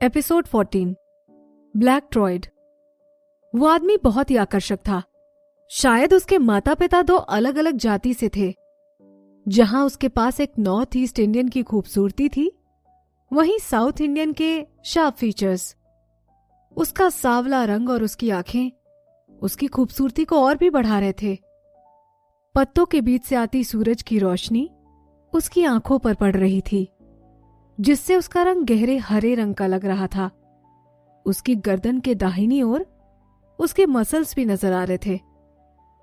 Episode 14 black triad. वो आदमी बहुत ही आकर्षक था। शायद उसके माता पिता दो अलग अलग जाति से थे। जहां उसके पास एक नॉर्थ ईस्ट इंडियन की खूबसूरती थी, वहीं साउथ इंडियन के शार्प फीचर्स। उसका सांवला रंग और उसकी आंखें उसकी खूबसूरती को और भी बढ़ा रहे थे। पत्तों के बीच से आती सूरज की रोशनी उसकी आंखों पर पड़ रही थी, जिससे उसका रंग गहरे हरे रंग का लग रहा था। उसकी गर्दन के दाहिनी ओर उसके मसल्स भी नजर आ रहे थे।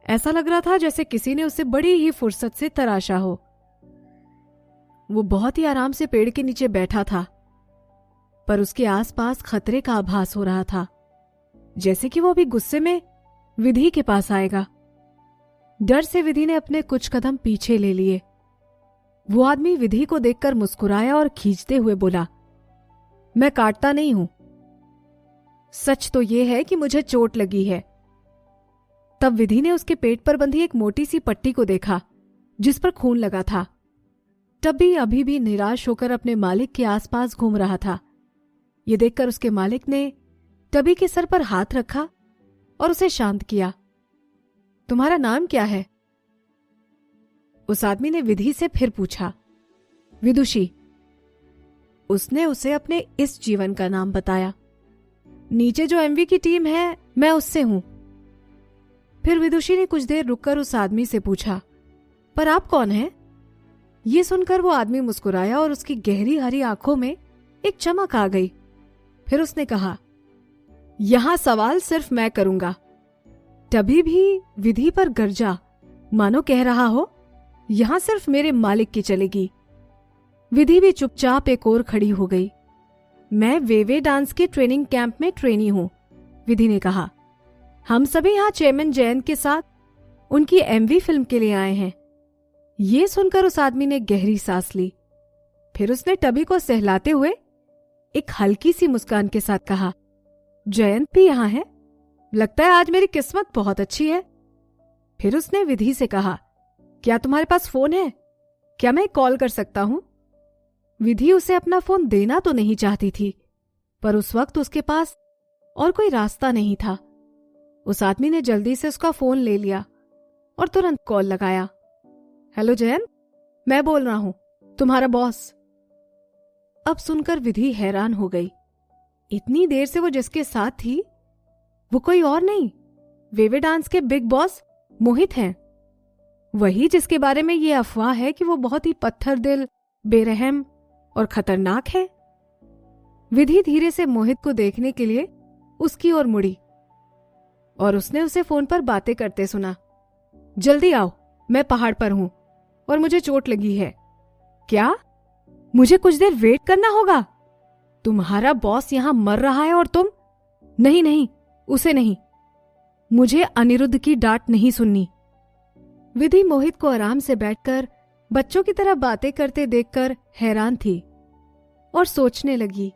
ऐसा लग रहा था जैसे किसी ने उसे बड़ी ही फुर्सत से तराशा हो। वो बहुत ही आराम से पेड़ के नीचे बैठा था, पर उसके आसपास खतरे का आभास हो रहा था, जैसे कि वो अभी गुस्से में विधि के पास आएगा। डर से विधि ने अपने कुछ कदम पीछे ले लिए। वो आदमी विधि को देखकर मुस्कुराया और खींचते हुए बोला, मैं काटता नहीं हूं। सच तो यह है कि मुझे चोट लगी है। तब विधि ने उसके पेट पर बंधी एक मोटी सी पट्टी को देखा, जिस पर खून लगा था। टबी अभी भी निराश होकर अपने मालिक के आसपास घूम रहा था। ये देखकर उसके मालिक ने टबी के सर पर हाथ रखा और उसे शांत किया। तुम्हारा नाम क्या है? उस आदमी ने विधि से फिर पूछा। विदुषी। उसने उसे अपने इस जीवन का नाम बताया। नीचे जो एमवी की टीम है, मैं उससे हूं। फिर विदुषी ने कुछ देर रुककर उस आदमी से पूछा, पर आप कौन हैं? ये सुनकर वो आदमी मुस्कुराया और उसकी गहरी हरी आंखों में एक चमक आ गई। फिर उसने कहा, यहां सवाल सिर्फ मैं करूंगा। तभी भी विधि पर गरजा, मानो कह रहा हो, यहां सिर्फ मेरे मालिक की चलेगी। विधि भी चुपचाप एक ओर खड़ी हो गई। मैं वेवे डांस के ट्रेनिंग कैंप में ट्रेनी हूं, विधि ने कहा। हम सभी यहां चेयरमैन जयंत के साथ उनकी एमवी फिल्म के लिए आए हैं। यह सुनकर उस आदमी ने गहरी सांस ली। फिर उसने टबी को सहलाते हुए एक हल्की सी मुस्कान के साथ कहा, जयंत भी यहां है। लगता है आज मेरी किस्मत बहुत अच्छी है। फिर उसने विधि से कहा, क्या तुम्हारे पास फोन है? क्या मैं कॉल कर सकता हूं? विधि उसे अपना फोन देना तो नहीं चाहती थी, पर उस वक्त उसके पास और कोई रास्ता नहीं था। उस आदमी ने जल्दी से उसका फोन ले लिया और तुरंत कॉल लगाया। हेलो जयंत, मैं बोल रहा हूं, तुम्हारा बॉस। अब सुनकर विधि हैरान हो गई। इतनी देर से वो जिसके साथ थी, वो कोई और नहीं, वेवे डांस के बिग बॉस मोहित हैं। वही जिसके बारे में ये अफवाह है कि वो बहुत ही पत्थर दिल, बेरहम और खतरनाक है। विधि धीरे से मोहित को देखने के लिए उसकी ओर मुड़ी और उसने उसे फोन पर बातें करते सुना। जल्दी आओ, मैं पहाड़ पर हूं और मुझे चोट लगी है। क्या? मुझे कुछ देर वेट करना होगा? तुम्हारा बॉस यहां मर रहा है और तुम? नहीं नहीं, उसे नहीं। मुझे अनिरुद्ध की डांट नहीं सुननी। विधि मोहित को आराम से बैठकर बच्चों की तरह बातें करते देखकर हैरान थी और सोचने लगी,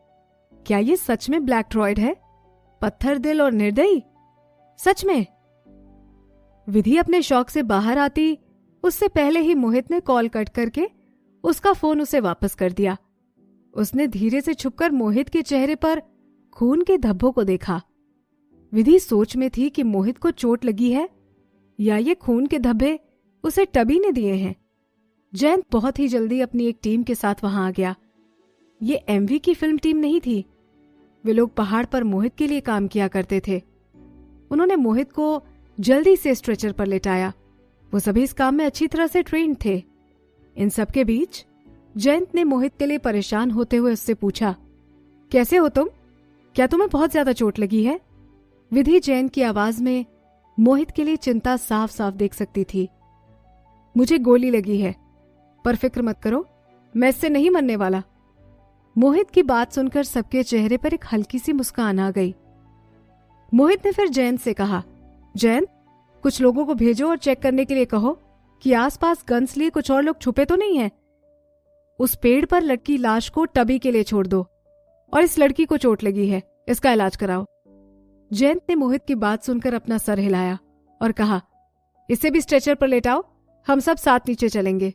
क्या ये सच में ब्लैक ट्रॉयड है? पत्थर दिल और निर्दयी? सच में? विधि अपने शौक से बाहर आती उससे पहले ही मोहित ने कॉल कट करके उसका फोन उसे वापस कर दिया। उसने धीरे से छुपकर मोहित के चेहरे पर खून के धब्बों को देखा। विधि सोच में थी कि मोहित को चोट लगी है या ये खून के धब्बे उसे टबी ने दिए हैं। जयंत बहुत ही जल्दी अपनी एक टीम के साथ वहां आ गया। ये एमवी की फिल्म टीम नहीं थी। वे लोग पहाड़ पर मोहित के लिए काम किया करते थे। उन्होंने मोहित को जल्दी से स्ट्रेचर पर लेटाया। वो सभी इस काम में अच्छी तरह से ट्रेन्ड थे। इन सबके बीच जयंत ने मोहित के लिए परेशान होते हुए उससे पूछा, कैसे हो तुम? क्या तुम्हें बहुत ज्यादा चोट लगी है? विधि जयंत की आवाज में मोहित के लिए चिंता साफ साफ देख सकती थी। मुझे गोली लगी है, पर फिक्र मत करो, मैं इससे नहीं मरने वाला। मोहित की बात सुनकर सबके चेहरे पर एक हल्की सी मुस्कान आ गई। मोहित ने फिर जयंत से कहा, जयंत, कुछ लोगों को भेजो और चेक करने के लिए कहो कि आसपास गन्स लिए कुछ और लोग छुपे तो नहीं हैं। उस पेड़ पर लटकी लाश को टबी के लिए छोड़ दो और इस लड़की को चोट लगी है, इसका इलाज कराओ। जयंत ने मोहित की बात सुनकर अपना सर हिलाया और कहा, इसे भी स्ट्रेचर पर लेटाओ, हम सब साथ नीचे चलेंगे।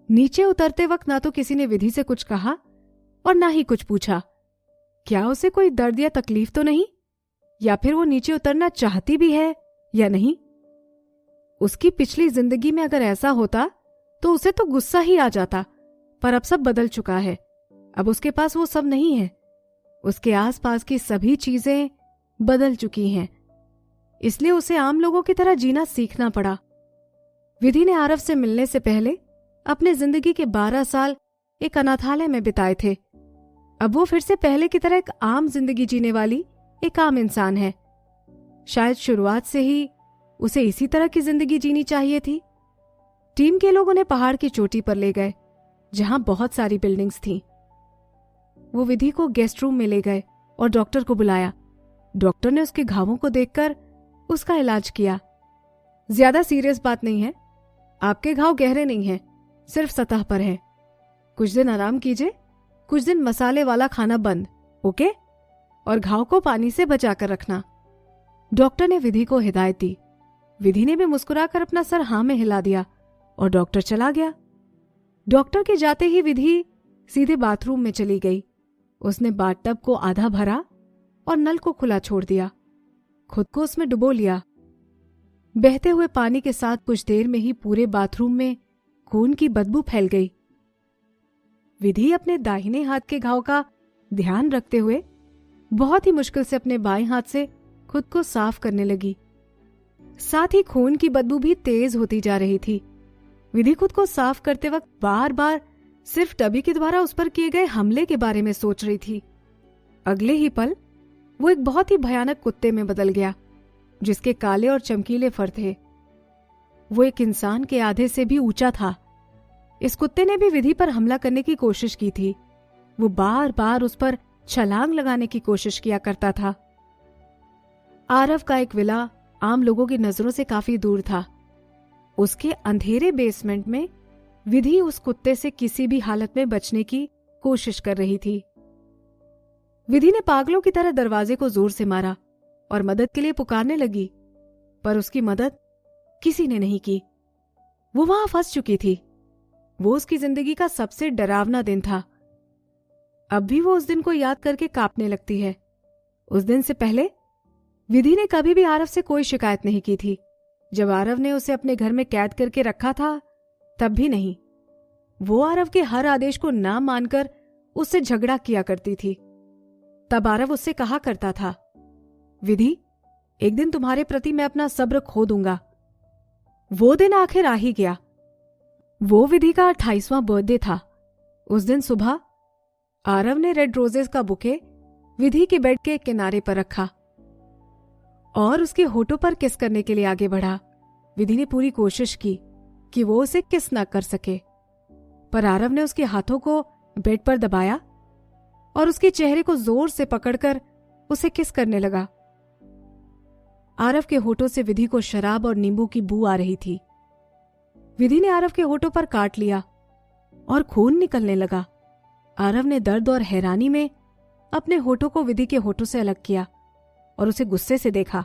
नीचे उतरते वक्त ना तो किसी ने विधि से कुछ कहा और ना ही कुछ पूछा। क्या उसे कोई दर्द या तकलीफ तो नहीं, या फिर वो नीचे उतरना चाहती भी है या नहीं? उसकी पिछली जिंदगी में अगर ऐसा होता तो उसे तो गुस्सा ही आ जाता, पर अब सब बदल चुका है। अब उसके पास वो सब नहीं है। उसके आसपास की सभी चीजें बदल चुकी हैं, इसलिए उसे आम लोगों की तरह जीना सीखना पड़ा। विधि ने आरव से मिलने से पहले अपने जिंदगी के 12 साल एक अनाथालय में बिताए थे। अब वो फिर से पहले की तरह एक आम जिंदगी जीने वाली एक आम इंसान है। शायद शुरुआत से ही उसे इसी तरह की जिंदगी जीनी चाहिए थी। टीम के लोग उन्हें पहाड़ की चोटी पर ले गए, जहां बहुत सारी बिल्डिंग्स थीं। वो विधि को गेस्ट रूम में ले गए और डॉक्टर को बुलाया। डॉक्टर ने उसके घावों को देखकर उसका इलाज किया। ज्यादा सीरियस बात नहीं है, आपके घाव गहरे नहीं हैं, सिर्फ सतह पर हैं। कुछ दिन आराम कीजिए, कुछ दिन मसाले वाला खाना बंद, ओके? और घाव को पानी से बचाकर रखना। डॉक्टर ने विधि को हिदायत दी। विधि ने भी मुस्कुराकर अपना सर हाँ में हिला दिया और डॉक्टर चला गया। डॉक्टर के जाते ही विधि सीधे बाथरूम में चली गई। उसने बाथटब को आधा भरा और नल को खुला छोड़ दिया। खुद को उसमें डुबो लिया। बहते हुए पानी के साथ कुछ देर में ही पूरे बाथरूम में खून की बदबू फैल गई। विधि अपने दाहिने हाथ के घाव का ध्यान रखते हुए बहुत ही मुश्किल से अपने बाएं हाथ से खुद को साफ करने लगी। साथ ही खून की बदबू भी तेज होती जा रही थी। विधि खुद को साफ करते वक्त बार बार सिर्फ टबी के द्वारा उस पर किए गए हमले के बारे में सोच रही थी। अगले ही पल वो एक बहुत ही भयानक कुत्ते में बदल गया, जिसके काले और चमकीले फर थे। वो एक इंसान के आधे से भी ऊंचा था। इस कुत्ते ने भी विधि पर हमला करने की कोशिश की थी। वो बार बार उस पर छलांग लगाने की कोशिश किया करता था। आरव का एक विला आम लोगों की नजरों से काफी दूर था। उसके अंधेरे बेसमेंट में विधि उस कुत्ते से किसी भी हालत में बचने की कोशिश कर रही थी। विधि ने पागलों की तरह दरवाजे को जोर से मारा और मदद के लिए पुकारने लगी, पर उसकी मदद किसी ने नहीं की। वो वहां फंस चुकी थी। वो उसकी जिंदगी का सबसे डरावना दिन था। अब भी वो उस दिन को याद करके कांपने लगती है। उस दिन से पहले विधि ने कभी भी आरव से कोई शिकायत नहीं की थी। जब आरव ने उसे अपने घर में कैद करके रखा था तब भी नहीं। वो आरव के हर आदेश को ना मानकर उससे झगड़ा किया करती थी। तब आरव उससे कहा करता था, विधि, एक दिन तुम्हारे प्रति मैं अपना सब्र खो दूंगा। वो दिन आखिर आ ही गया। वो विधि का 28वां बर्थडे था। उस दिन सुबह आरव ने रेड रोजेस का बुके विधि के बेड के किनारे पर रखा और उसके होठों पर किस करने के लिए आगे बढ़ा। विधि ने पूरी कोशिश की कि वो उसे किस न कर सके, पर आरव ने उसके हाथों को बेड पर दबाया और उसके चेहरे को जोर से पकड़कर उसे किस करने लगा। आरव के होठों से विधि को शराब और नींबू की बू आ रही थी। विधि ने आरव के होठों पर काट लिया और खून निकलने लगा। आरव ने दर्द और हैरानी में अपने होठों को विधि के होठों से अलग किया और उसे गुस्से से देखा।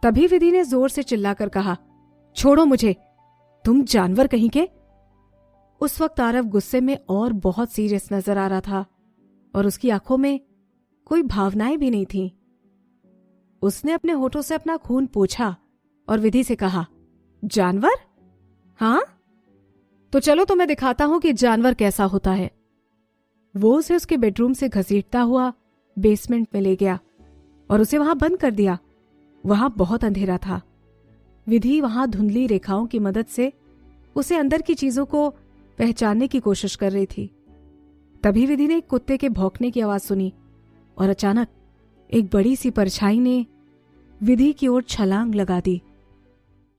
तभी विधि ने जोर से चिल्लाकर कहा, छोड़ो मुझे, तुम जानवर कहीं के। उस वक्त आरव गुस्से में और बहुत सीरियस नजर आ रहा था और उसकी आंखों में कोई भावनाएं भी नहीं थीं। उसने अपने होठों से अपना खून पोंछा और विधि से कहा, जानवर? हाँ, तो चलो तुम्हें दिखाता हूं कि जानवर कैसा होता है। वो उसे उसके बेडरूम से घसीटता हुआ बेसमेंट में ले गया और उसे वहां बंद कर दिया। वहां बहुत अंधेरा था। विधि वहां धुंधली रेखाओं की मदद से उसे अंदर की चीजों को पहचानने की कोशिश कर रही थी। तभी विधि ने एक कुत्ते के भौंकने की आवाज सुनी और अचानक एक बड़ी सी परछाई ने विधि की ओर छलांग लगा दी।